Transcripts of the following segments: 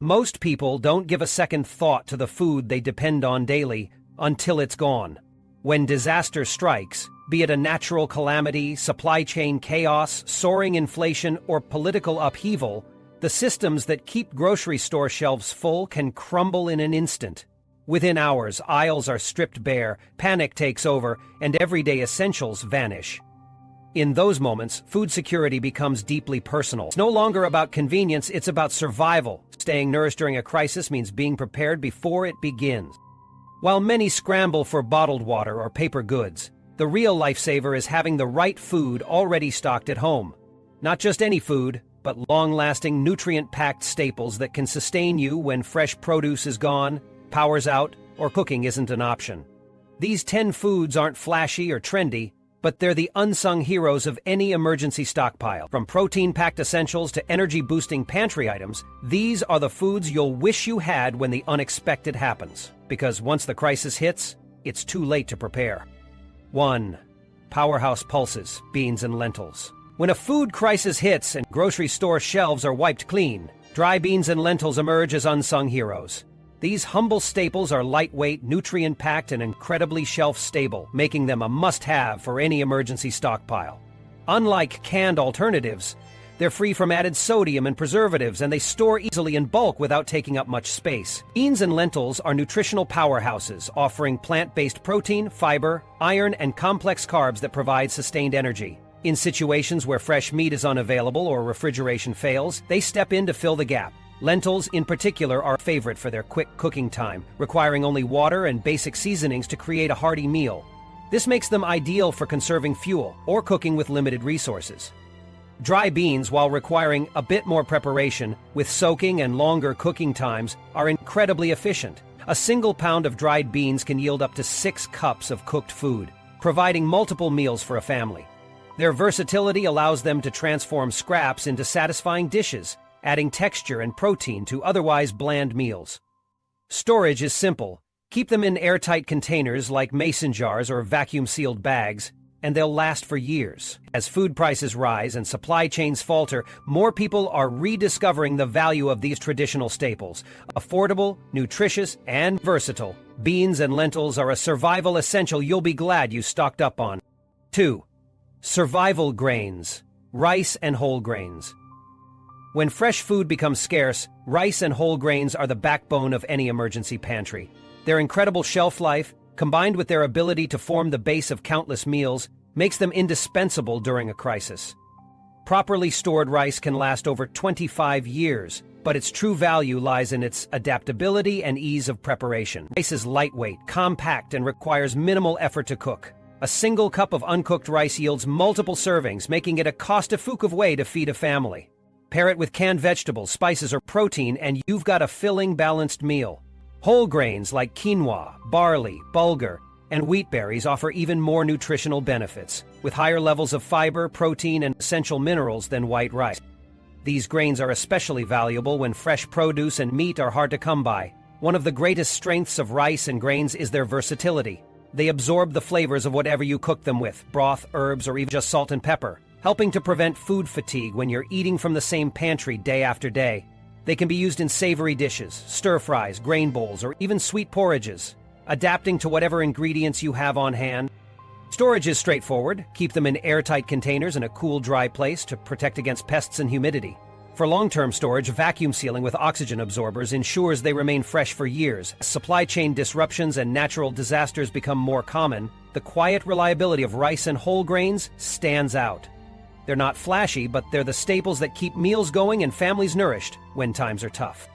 Most people don't give a second thought to the food they depend on daily until it's gone. When disaster strikes, be it a natural calamity, supply chain chaos, soaring inflation, or political upheaval, the systems that keep grocery store shelves full can crumble in an instant. Within hours, aisles are stripped bare, panic takes over, and everyday essentials vanish. In those moments, food security becomes deeply personal. It's no longer about convenience, it's about survival. Staying nourished during a crisis means being prepared before it begins. While many scramble for bottled water or paper goods, the real lifesaver is having the right food already stocked at home. Not just any food, but long-lasting, nutrient-packed staples that can sustain you when fresh produce is gone, power's out, or cooking isn't an option. These 10 foods aren't flashy or trendy, but they're the unsung heroes of any emergency stockpile. From protein-packed essentials to energy-boosting pantry items, these are the foods you'll wish you had when the unexpected happens. Because once the crisis hits, it's too late to prepare. 1. Powerhouse pulses, beans and lentils. When a food crisis hits and grocery store shelves are wiped clean, dry beans and lentils emerge as unsung heroes. These humble staples are lightweight, nutrient-packed, and incredibly shelf-stable, making them a must-have for any emergency stockpile. Unlike canned alternatives, they're free from added sodium and preservatives, and they store easily in bulk without taking up much space. Beans and lentils are nutritional powerhouses, offering plant-based protein, fiber, iron, and complex carbs that provide sustained energy. In situations where fresh meat is unavailable or refrigeration fails, they step in to fill the gap. Lentils, in particular, are a favorite for their quick cooking time, requiring only water and basic seasonings to create a hearty meal. This makes them ideal for conserving fuel or cooking with limited resources. Dry beans, while requiring a bit more preparation, with soaking and longer cooking times, are incredibly efficient. A single pound of dried beans can yield up to 6 cups of cooked food, providing multiple meals for a family. Their versatility allows them to transform scraps into satisfying dishes, adding texture and protein to otherwise bland meals. Storage is simple. Keep them in airtight containers like mason jars or vacuum-sealed bags, and they'll last for years. As food prices rise and supply chains falter, more people are rediscovering the value of these traditional staples. Affordable, nutritious, and versatile, beans and lentils are a survival essential you'll be glad you stocked up on. 2. Survival grains, rice and whole grains. When fresh food becomes scarce, rice and whole grains are the backbone of any emergency pantry. Their incredible shelf life, combined with their ability to form the base of countless meals, makes them indispensable during a crisis. Properly stored rice can last over 25 years, but its true value lies in its adaptability and ease of preparation. Rice is lightweight, compact, and requires minimal effort to cook. A single cup of uncooked rice yields multiple servings, making it a cost-effective way to feed a family. Pair it with canned vegetables, spices, or protein, and you've got a filling, balanced meal. Whole grains like quinoa, barley, bulgur, and wheat berries offer even more nutritional benefits, with higher levels of fiber, protein, and essential minerals than white rice. These grains are especially valuable when fresh produce and meat are hard to come by. One of the greatest strengths of rice and grains is their versatility. They absorb the flavors of whatever you cook them with, broth, herbs, or even just salt and pepper, helping to prevent food fatigue when you're eating from the same pantry day after day. They can be used in savory dishes, stir-fries, grain bowls, or even sweet porridges, adapting to whatever ingredients you have on hand. Storage is straightforward. Keep them in airtight containers in a cool, dry place to protect against pests and humidity. For long-term storage, vacuum sealing with oxygen absorbers ensures they remain fresh for years. As supply chain disruptions and natural disasters become more common, the quiet reliability of rice and whole grains stands out. They're not flashy, but they're the staples that keep meals going and families nourished when times are tough.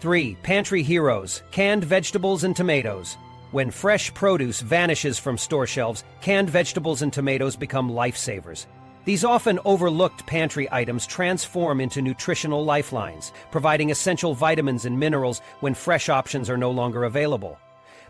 3. Pantry heroes, canned vegetables and tomatoes. When fresh produce vanishes from store shelves, canned vegetables and tomatoes become lifesavers. These often overlooked pantry items transform into nutritional lifelines, providing essential vitamins and minerals when fresh options are no longer available.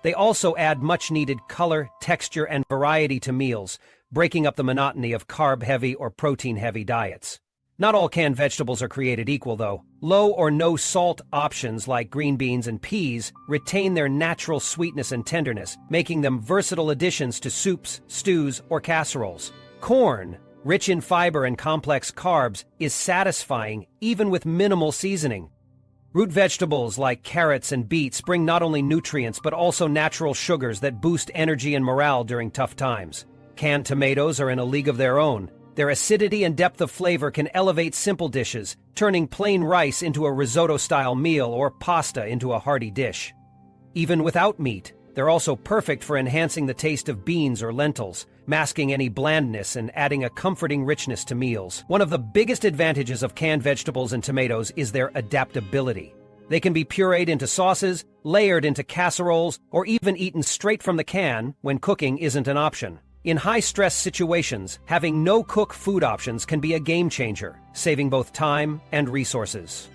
They also add much-needed color, texture, and variety to meals, breaking up the monotony of carb-heavy or protein-heavy diets. Not all canned vegetables are created equal, though. Low or no salt options like green beans and peas retain their natural sweetness and tenderness, making them versatile additions to soups, stews, or casseroles. Corn, rich in fiber and complex carbs, is satisfying even with minimal seasoning. Root vegetables like carrots and beets bring not only nutrients but also natural sugars that boost energy and morale during tough times. Canned tomatoes are in a league of their own. Their acidity and depth of flavor can elevate simple dishes, turning plain rice into a risotto-style meal or pasta into a hearty dish. Even without meat, they're also perfect for enhancing the taste of beans or lentils, masking any blandness and adding a comforting richness to meals. One of the biggest advantages of canned vegetables and tomatoes is their adaptability. They can be pureed into sauces, layered into casseroles, or even eaten straight from the can when cooking isn't an option. In high-stress situations, having no-cook food options can be a game-changer, saving both time and resources.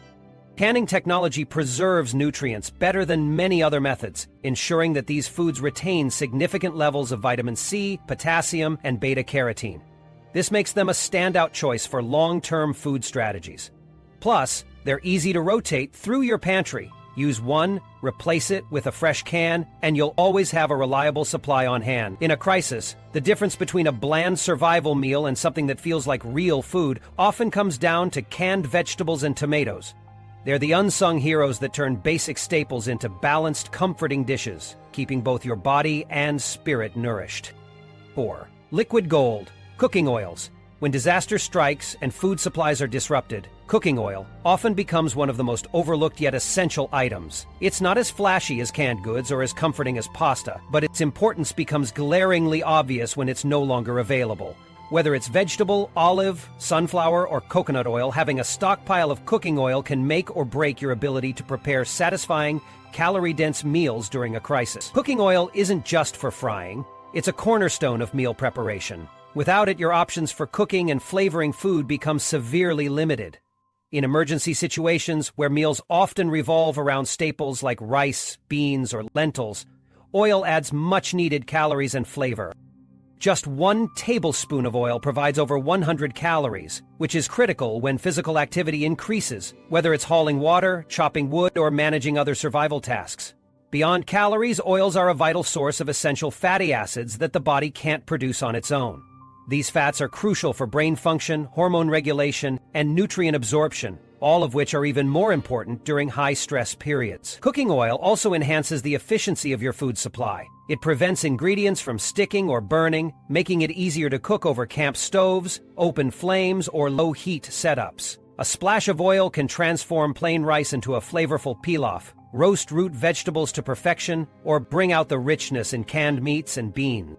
Canning technology preserves nutrients better than many other methods, ensuring that these foods retain significant levels of vitamin C, potassium, and beta-carotene. This makes them a standout choice for long-term food strategies. Plus, they're easy to rotate through your pantry. Use one, replace it with a fresh can, and you'll always have a reliable supply on hand. In a crisis, the difference between a bland survival meal and something that feels like real food often comes down to canned vegetables and tomatoes. They're the unsung heroes that turn basic staples into balanced, comforting dishes, keeping both your body and spirit nourished. 4. Liquid gold, cooking oils. When disaster strikes and food supplies are disrupted, cooking oil often becomes one of the most overlooked yet essential items. It's not as flashy as canned goods or as comforting as pasta, but its importance becomes glaringly obvious when it's no longer available. Whether it's vegetable, olive, sunflower, or coconut oil, having a stockpile of cooking oil can make or break your ability to prepare satisfying, calorie-dense meals during a crisis. Cooking oil isn't just for frying, it's a cornerstone of meal preparation. Without it, your options for cooking and flavoring food become severely limited. In emergency situations where meals often revolve around staples like rice, beans, or lentils, oil adds much-needed calories and flavor. Just 1 tablespoon of oil provides over 100 calories, which is critical when physical activity increases, whether it's hauling water, chopping wood, or managing other survival tasks. Beyond calories, oils are a vital source of essential fatty acids that the body can't produce on its own. These fats are crucial for brain function, hormone regulation, and nutrient absorption, all of which are even more important during high-stress periods. Cooking oil also enhances the efficiency of your food supply. It prevents ingredients from sticking or burning, making it easier to cook over camp stoves, open flames, or low-heat setups. A splash of oil can transform plain rice into a flavorful pilaf, roast root vegetables to perfection, or bring out the richness in canned meats and beans.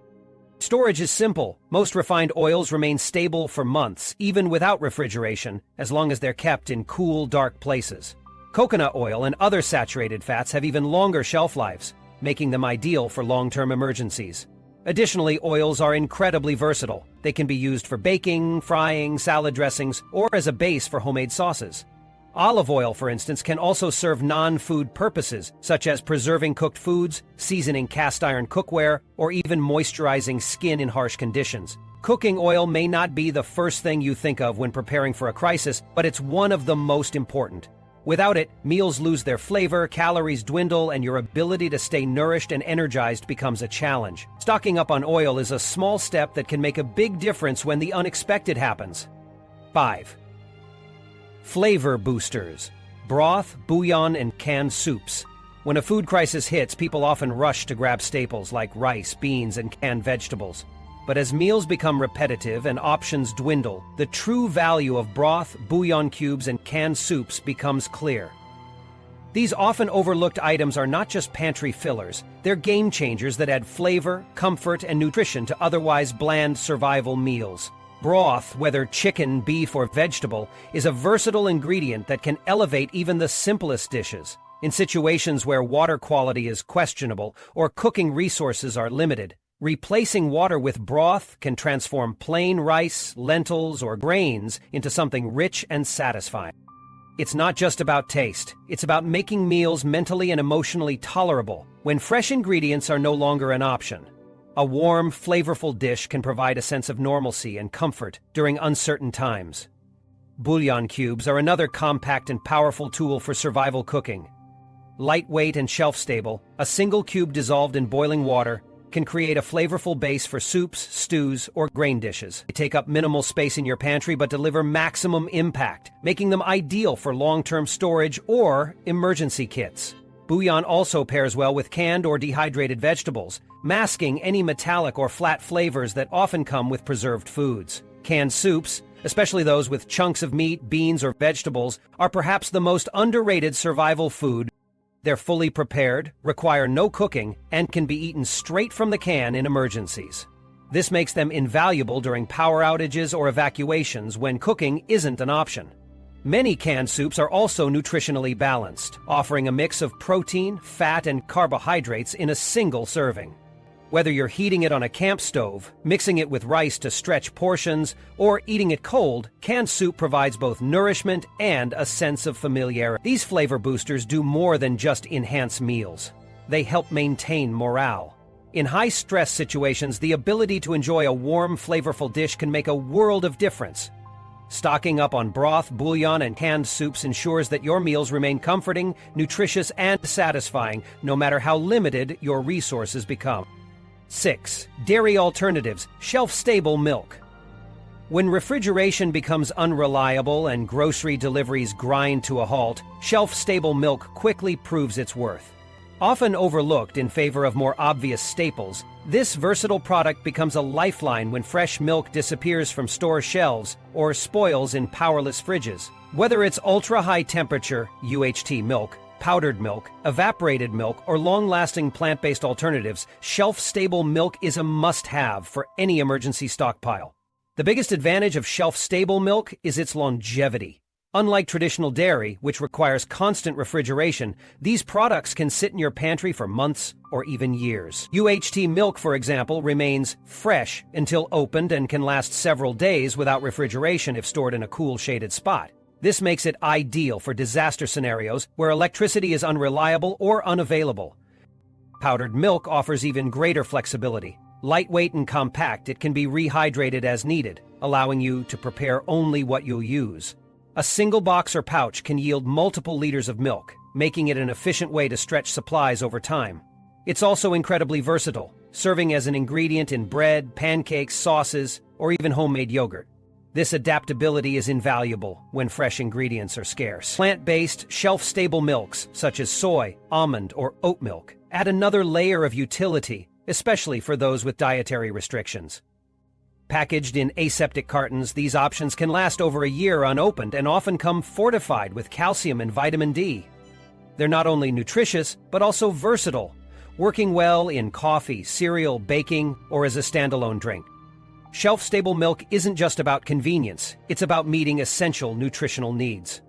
Storage is simple. Most refined oils remain stable for months, even without refrigeration, as long as they're kept in cool, dark places. Coconut oil and other saturated fats have even longer shelf lives, making them ideal for long-term emergencies. Additionally, oils are incredibly versatile. They can be used for baking, frying, salad dressings, or as a base for homemade sauces. Olive oil, for instance, can also serve non-food purposes, such as preserving cooked foods, seasoning cast-iron cookware, or even moisturizing skin in harsh conditions. Cooking oil may not be the first thing you think of when preparing for a crisis, but it's one of the most important. Without it, meals lose their flavor, calories dwindle, and your ability to stay nourished and energized becomes a challenge. Stocking up on oil is a small step that can make a big difference when the unexpected happens. 5. Flavor boosters. Broth, bouillon, and canned soups. When a food crisis hits, people often rush to grab staples like rice, beans, and canned vegetables. But as meals become repetitive and options dwindle, the true value of broth, bouillon cubes, and canned soups becomes clear. These often overlooked items are not just pantry fillers, they're game changers that add flavor, comfort, and nutrition to otherwise bland survival meals. Broth, whether chicken, beef, or vegetable, is a versatile ingredient that can elevate even the simplest dishes. In situations where water quality is questionable or cooking resources are limited, replacing water with broth can transform plain rice, lentils, or grains into something rich and satisfying. It's not just about taste, it's about making meals mentally and emotionally tolerable when fresh ingredients are no longer an option. A warm, flavorful dish can provide a sense of normalcy and comfort during uncertain times. Bouillon cubes are another compact and powerful tool for survival cooking. Lightweight and shelf-stable, a single cube dissolved in boiling water can create a flavorful base for soups, stews, or grain dishes. They take up minimal space in your pantry but deliver maximum impact, making them ideal for long-term storage or emergency kits. Bouillon also pairs well with canned or dehydrated vegetables, masking any metallic or flat flavors that often come with preserved foods. Canned soups, especially those with chunks of meat, beans, or vegetables, are perhaps the most underrated survival food. They're fully prepared, require no cooking, and can be eaten straight from the can in emergencies. This makes them invaluable during power outages or evacuations when cooking isn't an option. Many canned soups are also nutritionally balanced, offering a mix of protein, fat, and carbohydrates in a single serving. Whether you're heating it on a camp stove, mixing it with rice to stretch portions, or eating it cold, canned soup provides both nourishment and a sense of familiarity. These flavor boosters do more than just enhance meals. They help maintain morale. In high-stress situations, the ability to enjoy a warm, flavorful dish can make a world of difference. Stocking up on broth, bouillon, and canned soups ensures that your meals remain comforting, nutritious, and satisfying, no matter how limited your resources become. 6. Dairy alternatives, shelf-stable milk. When refrigeration becomes unreliable and grocery deliveries grind to a halt, shelf-stable milk quickly proves its worth. Often overlooked in favor of more obvious staples, this versatile product becomes a lifeline when fresh milk disappears from store shelves or spoils in powerless fridges. Whether it's ultra-high temperature UHT milk, powdered milk, evaporated milk, or long-lasting plant-based alternatives, shelf-stable milk is a must-have for any emergency stockpile. The biggest advantage of shelf-stable milk is its longevity. Unlike traditional dairy, which requires constant refrigeration, these products can sit in your pantry for months or even years. UHT milk, for example, remains fresh until opened and can last several days without refrigeration if stored in a cool, shaded spot. This makes it ideal for disaster scenarios where electricity is unreliable or unavailable. Powdered milk offers even greater flexibility. Lightweight and compact, it can be rehydrated as needed, allowing you to prepare only what you'll use. A single box or pouch can yield multiple liters of milk, making it an efficient way to stretch supplies over time. It's also incredibly versatile, serving as an ingredient in bread, pancakes, sauces, or even homemade yogurt. This adaptability is invaluable when fresh ingredients are scarce. Plant-based, shelf-stable milks, such as soy, almond, or oat milk, add another layer of utility, especially for those with dietary restrictions. Packaged in aseptic cartons, these options can last over a year unopened and often come fortified with calcium and vitamin D. They're not only nutritious, but also versatile, working well in coffee, cereal, baking, or as a standalone drink. Shelf-stable milk isn't just about convenience, it's about meeting essential nutritional needs.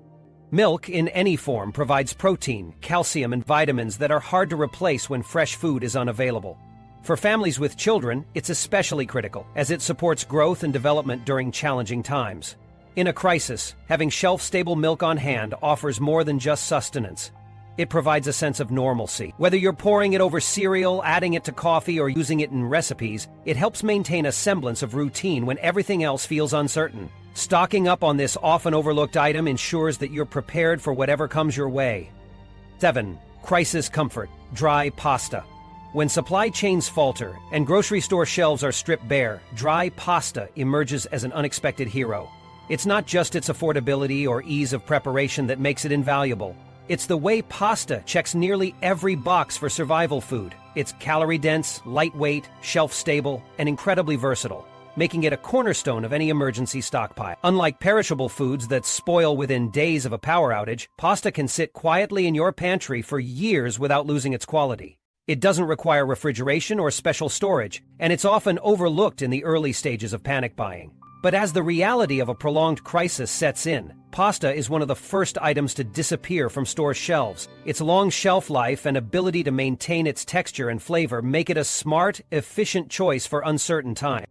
Milk, in any form, provides protein, calcium, and vitamins that are hard to replace when fresh food is unavailable. For families with children, it's especially critical, as it supports growth and development during challenging times. In a crisis, having shelf-stable milk on hand offers more than just sustenance. It provides a sense of normalcy. Whether you're pouring it over cereal, adding it to coffee, or using it in recipes, it helps maintain a semblance of routine when everything else feels uncertain. Stocking up on this often overlooked item ensures that you're prepared for whatever comes your way. 7. Crisis comfort, dry pasta. When supply chains falter and grocery store shelves are stripped bare, dry pasta emerges as an unexpected hero. It's not just its affordability or ease of preparation that makes it invaluable. It's the way pasta checks nearly every box for survival food. It's calorie-dense, lightweight, shelf-stable, and incredibly versatile, making it a cornerstone of any emergency stockpile. Unlike perishable foods that spoil within days of a power outage, pasta can sit quietly in your pantry for years without losing its quality. It doesn't require refrigeration or special storage, and it's often overlooked in the early stages of panic buying. But as the reality of a prolonged crisis sets in, pasta is one of the first items to disappear from store shelves. Its long shelf life and ability to maintain its texture and flavor make it a smart, efficient choice for uncertain times.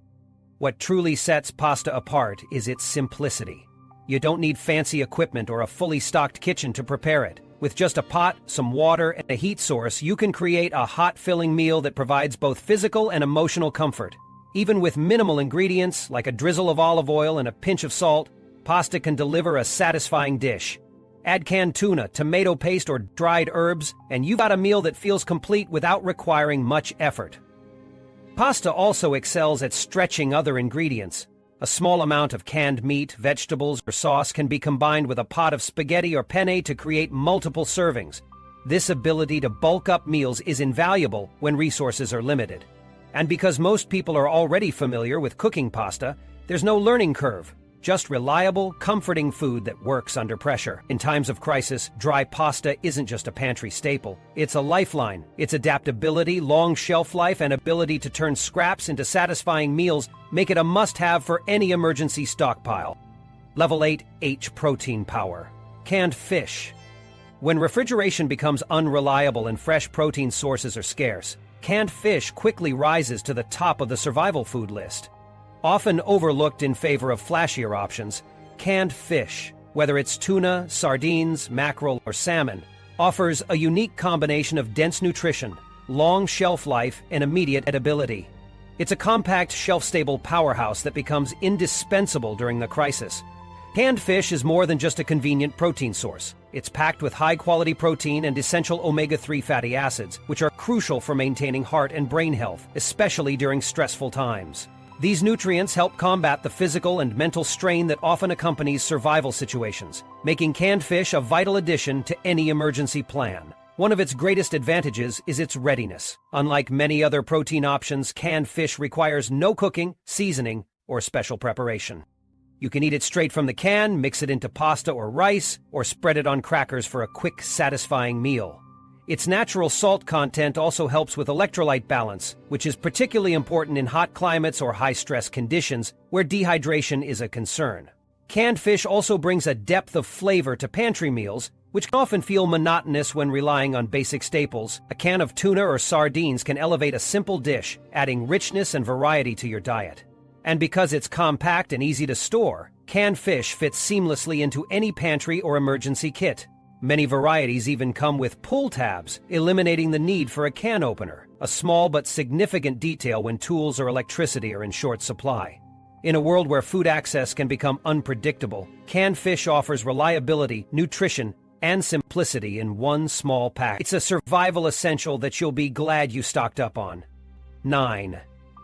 What truly sets pasta apart is its simplicity. You don't need fancy equipment or a fully stocked kitchen to prepare it. With just a pot, some water, and a heat source, you can create a hot, filling meal that provides both physical and emotional comfort. Even with minimal ingredients, like a drizzle of olive oil and a pinch of salt, pasta can deliver a satisfying dish. Add canned tuna, tomato paste, or dried herbs, and you've got a meal that feels complete without requiring much effort. Pasta also excels at stretching other ingredients. A small amount of canned meat, vegetables, or sauce can be combined with a pot of spaghetti or penne to create multiple servings. This ability to bulk up meals is invaluable when resources are limited. And because most people are already familiar with cooking pasta, there's no learning curve, just reliable, comforting food that works under pressure. In times of crisis, dry pasta isn't just a pantry staple. It's a lifeline. Its adaptability, long shelf life, and ability to turn scraps into satisfying meals make it a must-have for any emergency stockpile. Level 8, H protein power. Canned fish. When refrigeration becomes unreliable and fresh protein sources are scarce, canned fish quickly rises to the top of the survival food list. Often overlooked in favor of flashier options, canned fish, whether it's tuna, sardines, mackerel, or salmon, offers a unique combination of dense nutrition, long shelf life, and immediate edibility. It's a compact, shelf-stable powerhouse that becomes indispensable during the crisis. Canned fish is more than just a convenient protein source. It's packed with high-quality protein and essential omega-3 fatty acids, which are crucial for maintaining heart and brain health, especially during stressful times. These nutrients help combat the physical and mental strain that often accompanies survival situations, making canned fish a vital addition to any emergency plan. One of its greatest advantages is its readiness. Unlike many other protein options, canned fish requires no cooking, seasoning, or special preparation. You can eat it straight from the can, mix it into pasta or rice, or spread it on crackers for a quick, satisfying meal. Its natural salt content also helps with electrolyte balance, which is particularly important in hot climates or high-stress conditions where dehydration is a concern. Canned fish also brings a depth of flavor to pantry meals, which can often feel monotonous when relying on basic staples. A can of tuna or sardines can elevate a simple dish, adding richness and variety to your diet. And because it's compact and easy to store, canned fish fits seamlessly into any pantry or emergency kit. Many varieties even come with pull tabs, eliminating the need for a can opener, a small but significant detail when tools or electricity are in short supply. In a world where food access can become unpredictable, canned fish offers reliability, nutrition, and simplicity in one small pack. It's a survival essential that you'll be glad you stocked up on. 9.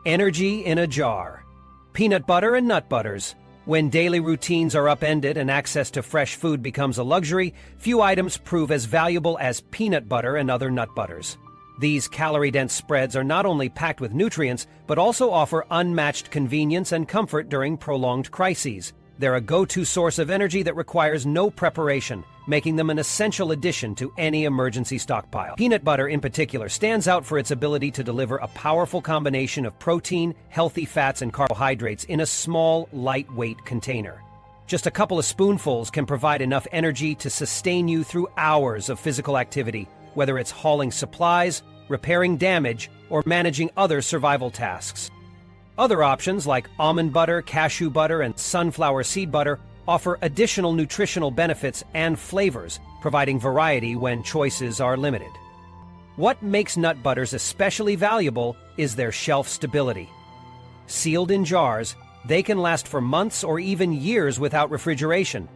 Energy in a jar. Peanut butter and nut butters. When daily routines are upended and access to fresh food becomes a luxury, few items prove as valuable as peanut butter and other nut butters. These calorie-dense spreads are not only packed with nutrients, but also offer unmatched convenience and comfort during prolonged crises. They're a go-to source of energy that requires no preparation, making them an essential addition to any emergency stockpile. Peanut butter, in particular, stands out for its ability to deliver a powerful combination of protein, healthy fats, and carbohydrates in a small, lightweight container. Just a couple of spoonfuls can provide enough energy to sustain you through hours of physical activity, whether it's hauling supplies, repairing damage, or managing other survival tasks. Other options like almond butter, cashew butter, and sunflower seed butter offer additional nutritional benefits and flavors, providing variety when choices are limited. What makes nut butters especially valuable is their shelf stability. Sealed in jars, they can last for months or even years without refrigeration.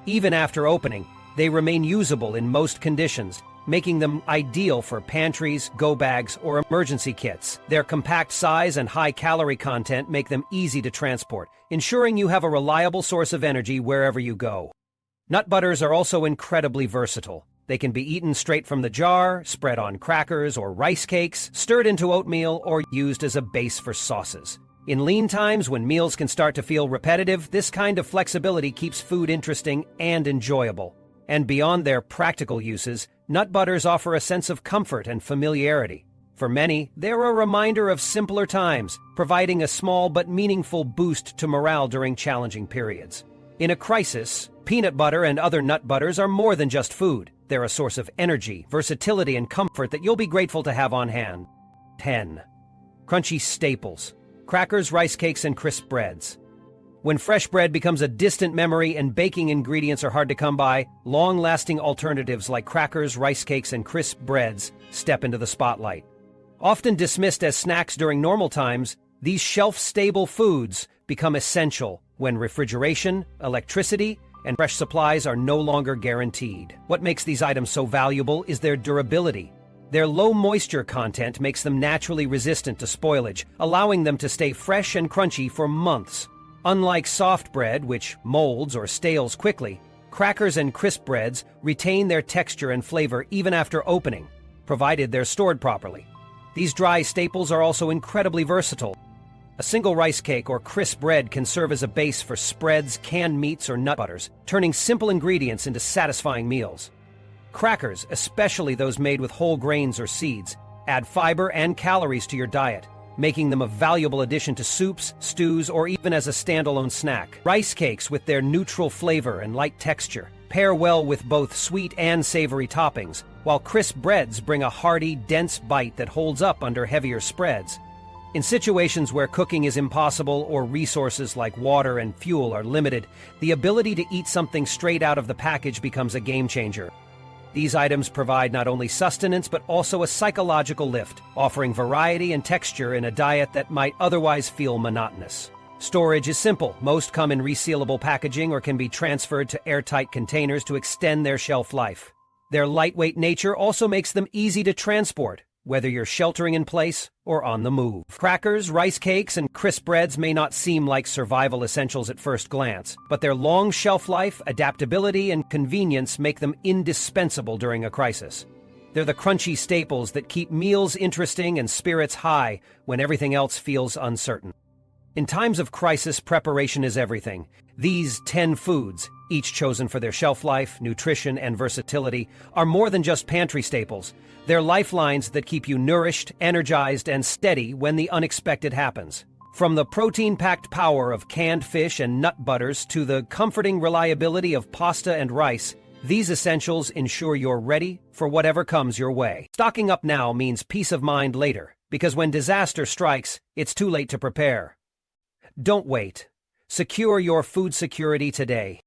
Even after opening, they remain usable in most conditions, making them ideal for pantries, go bags, or emergency kits. Their compact size and high calorie content make them easy to transport, ensuring you have a reliable source of energy wherever you go. Nut butters are also incredibly versatile. They can be eaten straight from the jar, spread on crackers or rice cakes, stirred into oatmeal, or used as a base for sauces. In lean times, when meals can start to feel repetitive, this kind of flexibility keeps food interesting and enjoyable. And beyond their practical uses, nut butters offer a sense of comfort and familiarity. For many, they're a reminder of simpler times, providing a small but meaningful boost to morale during challenging periods. In a crisis, peanut butter and other nut butters are more than just food. They're a source of energy, versatility, and comfort that you'll be grateful to have on hand. 10. Crunchy staples. Crackers, rice cakes, and crisp breads. When fresh bread becomes a distant memory and baking ingredients are hard to come by, long-lasting alternatives like crackers, rice cakes, and crisp breads step into the spotlight. Often dismissed as snacks during normal times, these shelf-stable foods become essential when refrigeration, electricity, and fresh supplies are no longer guaranteed. What makes these items so valuable is their durability. Their low moisture content makes them naturally resistant to spoilage, allowing them to stay fresh and crunchy for months. Unlike soft bread, which molds or stales quickly, crackers and crisp breads retain their texture and flavor even after opening, provided they're stored properly. These dry staples are also incredibly versatile. A single rice cake or crisp bread can serve as a base for spreads, canned meats, or nut butters, turning simple ingredients into satisfying meals. Crackers, especially those made with whole grains or seeds, add fiber and calories to your diet, making them a valuable addition to soups, stews, or even as a standalone snack. Rice cakes, with their neutral flavor and light texture, pair well with both sweet and savory toppings, while crisp breads bring a hearty, dense bite that holds up under heavier spreads. In situations where cooking is impossible or resources like water and fuel are limited, the ability to eat something straight out of the package becomes a game changer. These items provide not only sustenance but also a psychological lift, offering variety and texture in a diet that might otherwise feel monotonous. Storage is simple. Most come in resealable packaging or can be transferred to airtight containers to extend their shelf life. Their lightweight nature also makes them easy to transport, whether you're sheltering in place or on the move. Crackers, rice cakes, and crisp breads may not seem like survival essentials at first glance, but their long shelf life, adaptability, and convenience make them indispensable during a crisis. They're the crunchy staples that keep meals interesting and spirits high when everything else feels uncertain. In times of crisis, preparation is everything. These 10 foods, each chosen for their shelf life, nutrition, and versatility, are more than just pantry staples. They're lifelines that keep you nourished, energized, and steady when the unexpected happens. From the protein-packed power of canned fish and nut butters to the comforting reliability of pasta and rice, these essentials ensure you're ready for whatever comes your way. Stocking up now means peace of mind later, because when disaster strikes, it's too late to prepare. Don't wait. Secure your food security today.